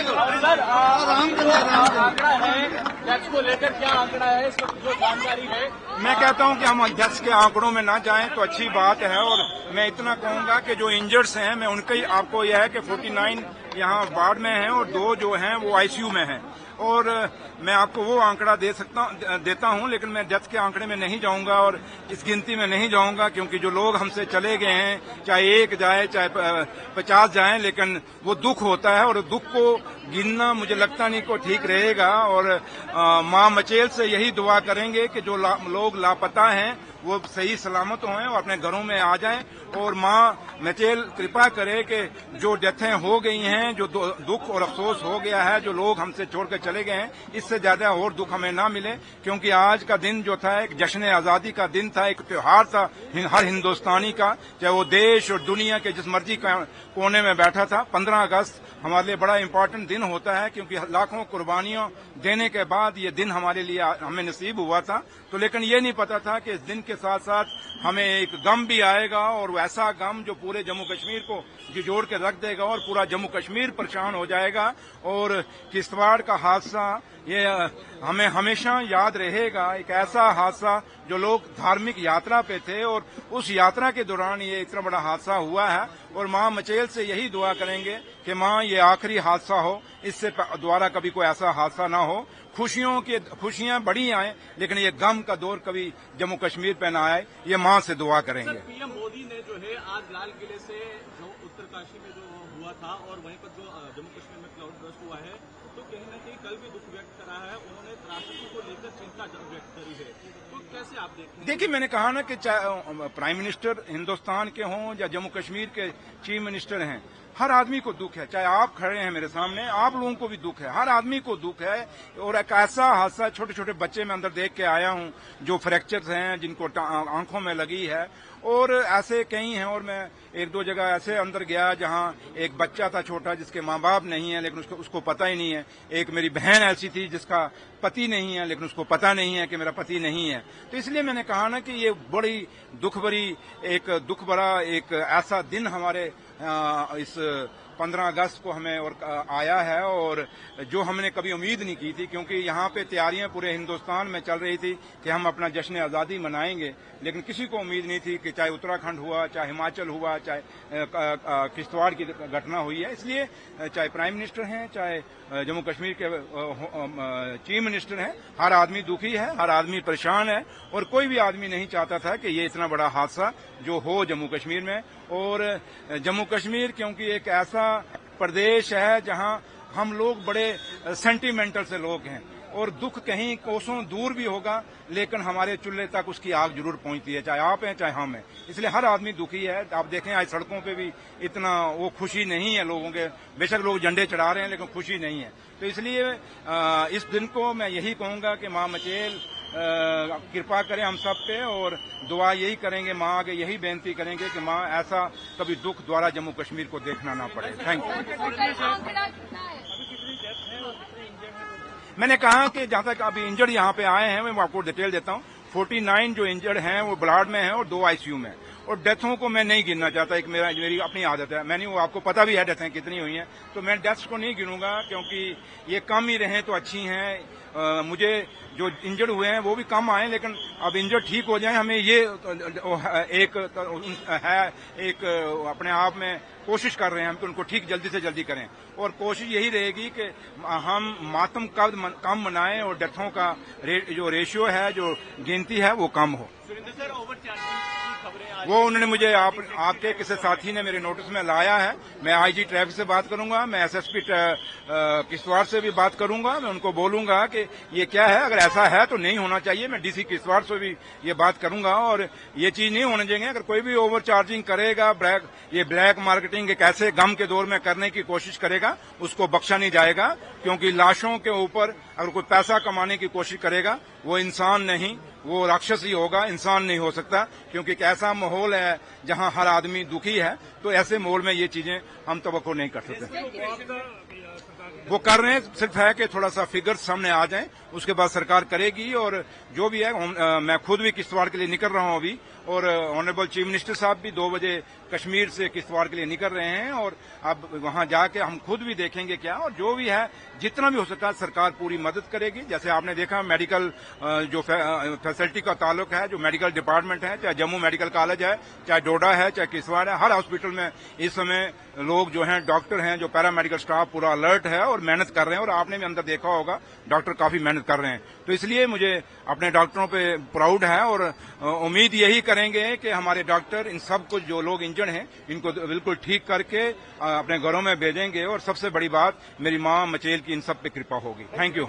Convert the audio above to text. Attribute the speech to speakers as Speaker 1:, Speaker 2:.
Speaker 1: Sir आंकड़ा है death को लेकर, क्या आंकड़ा है इस वक्त जो जानकारी है?
Speaker 2: मैं कहता हूं कि हम डेथ के आंकड़ों में ना जाएं तो अच्छी बात है। और मैं इतना कहूंगा कि जो इंजर्ड्स हैं, मैं उनका ही आपको यह है कि 49 यहाँ वार्ड में हैं और 2 जो हैं वो आईसीयू में हैं। और मैं आपको वो आंकड़ा देता हूं, लेकिन मैं डेथ के आंकड़े में नहीं जाऊंगा और इस गिनती में नहीं जाऊंगा, क्योंकि जो लोग हमसे चले गए हैं, चाहे 1 जाए चाहे 50 जाए, लेकिन वो दुख होता है और दुख को गिनना मुझे लगता नहीं को ठीक रहेगा। और मां मचेल से यही दुआ करेंगे कि जो लोग लापता हैं वो सही सलामत हों और अपने घरों में आ जाएं। और मां मचेल कृपा करे कि जो डेथें हो गई हैं, जो दुख और अफसोस हो गया है, जो लोग हमसे छोड़कर चले गए हैं, इससे ज्यादा और दुख हमें ना मिले। क्योंकि आज का दिन जो था एक जश्न आजादी का दिन था, एक त्योहार था हर हिंदुस्तानी का, चाहे वो देश और दुनिया के जिस मर्जी कोने में बैठा था। 15 अगस्त हमारे लिए बड़ा इम्पोर्टेंट दिन होता है, क्योंकि लाखों कुर्बानियों देने के बाद ये दिन हमारे लिए हमें नसीब हुआ था। तो लेकिन ये नहीं पता था कि इस दिन के साथ साथ हमें एक गम भी आएगा, और ऐसा गम जो पूरे जम्मू कश्मीर को झिझोड़ के रख देगा और पूरा जम्मू कश्मीर परेशान हो जाएगा। और किश्तवाड़ का हादसा ये हमें हमेशा याद रहेगा, एक ऐसा हादसा जो लोग धार्मिक यात्रा पे थे और उस यात्रा के दौरान ये इतना बड़ा हादसा हुआ है। और मां मचेल से यही दुआ करेंगे कि मां ये आखिरी हादसा हो, इससे दोबारा कभी कोई ऐसा हादसा ना हो। खुशियां बड़ी आए, लेकिन ये गम का दौर कभी जम्मू कश्मीर पे ना आए, ये मां से दुआ करेंगे।
Speaker 1: पीएम मोदी ने जो है आज लाल किले से जो उत्तरकाशी में जो हुआ था और वहीं पर जो जम्मू कश्मीर में क्लाउड बर्स्ट हुआ है, तो कहीं न कहीं कल भी दुख व्यक्त करा है। उन्होंने त्रासदी को लेकर चिंता व्यक्त करी है, तो कैसे आप देखते हैं?
Speaker 2: देखिए, मैंने कहा ना कि चाहे प्राइम मिनिस्टर हिंदुस्तान के हों या जम्मू कश्मीर के चीफ मिनिस्टर हैं, हर आदमी को दुख है। चाहे आप खड़े हैं मेरे सामने, आप लोगों को भी दुख है, हर आदमी को दुख है। और एक ऐसा हादसा, छोटे छोटे बच्चे मैं अंदर देख के आया हूं जो फ्रैक्चर्स हैं, जिनको आंखों में लगी है, और ऐसे कई हैं। और मैं 1-2 जगह ऐसे अंदर गया जहां एक बच्चा था छोटा, जिसके माँ बाप नहीं है, लेकिन उसको पता ही नहीं है। एक मेरी बहन ऐसी थी जिसका पति नहीं है, लेकिन उसको पता नहीं है कि मेरा पति नहीं है। तो इसलिए मैंने कहा ना कि ये बड़ी दुख भरा एक ऐसा दिन हमारे इस 15 अगस्त को हमें और आया है, और जो हमने कभी उम्मीद नहीं की थी, क्योंकि यहाँ पे तैयारियां पूरे हिंदुस्तान में चल रही थी कि हम अपना जश्न आज़ादी मनाएंगे। लेकिन किसी को उम्मीद नहीं थी कि चाहे उत्तराखंड हुआ, चाहे हिमाचल हुआ, चाहे किश्तवाड़ की घटना हुई है। इसलिए चाहे प्राइम मिनिस्टर हैं, चाहे जम्मू कश्मीर के चीफ मिनिस्टर हैं, हर आदमी दुखी है, हर आदमी परेशान है। और कोई भी आदमी नहीं चाहता था कि ये इतना बड़ा हादसा जो हो जम्मू कश्मीर में। और जम्मू कश्मीर क्योंकि एक ऐसा प्रदेश है जहां हम लोग बड़े सेंटिमेंटल से लोग हैं, और दुख कहीं कोसों दूर भी होगा, लेकिन हमारे चूल्हे तक उसकी आग जरूर पहुंचती है, चाहे आप हैं चाहे हम हैं। इसलिए हर आदमी दुखी है। आप देखें आज सड़कों पे भी इतना वो खुशी नहीं है लोगों के, बेशक लोग झंडे चढ़ा रहे हैं लेकिन खुशी नहीं है। तो इसलिए इस दिन को मैं यही कहूंगा कि मां मचेल कृपा करें हम सब पे, और दुआ यही करेंगे, मां आगे यही बेनती करेंगे कि मां ऐसा कभी दुख द्वारा जम्मू कश्मीर को देखना ना पड़े। Thank you. मैंने कहा कि जहां तक अभी इंजर्ड यहाँ पे आए हैं, मैं आपको डिटेल देता हूँ। 49 जो इंजर्ड हैं वो ब्लाड में हैं और 2 आईसीयू में। और डेथों को मैं नहीं गिनना चाहता, एक मेरी अपनी आदत है, मैंने वो आपको पता भी है डेथें कितनी हुई हैं, तो मैं डेथ्स को नहीं गिनूंगा, क्योंकि ये कम ही रहें तो अच्छी हैं। मुझे जो इंजर्ड हुए हैं वो भी कम आए, लेकिन अब इंजर्ड ठीक हो जाए, हमें ये एक अपने आप में कोशिश कर रहे हैं हम कि उनको ठीक जल्दी से जल्दी करें। और कोशिश यही रहेगी कि हम मातम कम मनाएं और डेथों का जो रेशियो है, जो गिनती है, वो कम हो।
Speaker 1: सुरेंद्र सर, ओवरचार्जिंग की खबरें
Speaker 2: वो उन्होंने मुझे आपके किसी साथी ने मेरे नोटिस में लाया है। मैं आईजी ट्रैफिक से बात करूंगा, मैं एसएसपी किश्तवाड़ से भी बात करूंगा। मैं उनको बोलूंगा कि ये क्या है, अगर ऐसा है तो नहीं होना चाहिए। मैं डीसी किश्तवाड़ से भी ये बात करूंगा, और ये चीज नहीं होने देंगे। अगर कोई भी ओवर चार्जिंग करेगा, ये ब्लैक मार्केटिंग एक ऐसे गम के दौर में करने की कोशिश करेगा, उसको बख्शा नहीं जाएगा। क्योंकि लाशों के ऊपर अगर कोई पैसा कमाने की कोशिश करेगा, वो इंसान नहीं, वो राक्षस ही होगा, इंसान नहीं हो सकता। क्योंकि एक ऐसा माहौल है जहां हर आदमी दुखी है, तो ऐसे माहौल में ये चीजें हम तवक्को नहीं कर सकते। वो कर रहे हैं, सिर्फ है कि थोड़ा सा फिगर्स सामने आ जाएं, उसके बाद सरकार करेगी। और जो भी है, मैं खुद भी किश्तवाड़ के लिए निकल रहा हूं अभी, और ऑनरेबल चीफ मिनिस्टर साहब भी 2 बजे कश्मीर से किश्तवाड़ के लिए निकल रहे हैं, और अब वहां जाके हम खुद भी देखेंगे क्या, और जो भी है जितना भी हो सकता है सरकार पूरी मदद करेगी। जैसे आपने देखा मेडिकल जो फैसिलिटी का ताल्लुक है, जो मेडिकल डिपार्टमेंट है, चाहे जम्मू मेडिकल कॉलेज है, चाहे डोडा है, चाहे किश्तवाड़ है, हर हॉस्पिटल में इस समय लोग जो हैं, डॉक्टर हैं, जो पैरामेडिकल स्टाफ पूरा अलर्ट है और मेहनत कर रहे हैं। और आपने भी अंदर देखा होगा डॉक्टर काफी मेहनत कर रहे हैं। तो इसलिए मुझे अपने डॉक्टरों पे प्राउड है, और उम्मीद यही करेंगे कि हमारे डॉक्टर इन सब को, जो लोग इंजर्ड हैं, इनको बिल्कुल ठीक करके अपने घरों में भेजेंगे। और सबसे बड़ी बात, मेरी मां मचेल की इन सब पे कृपा होगी। Thank you.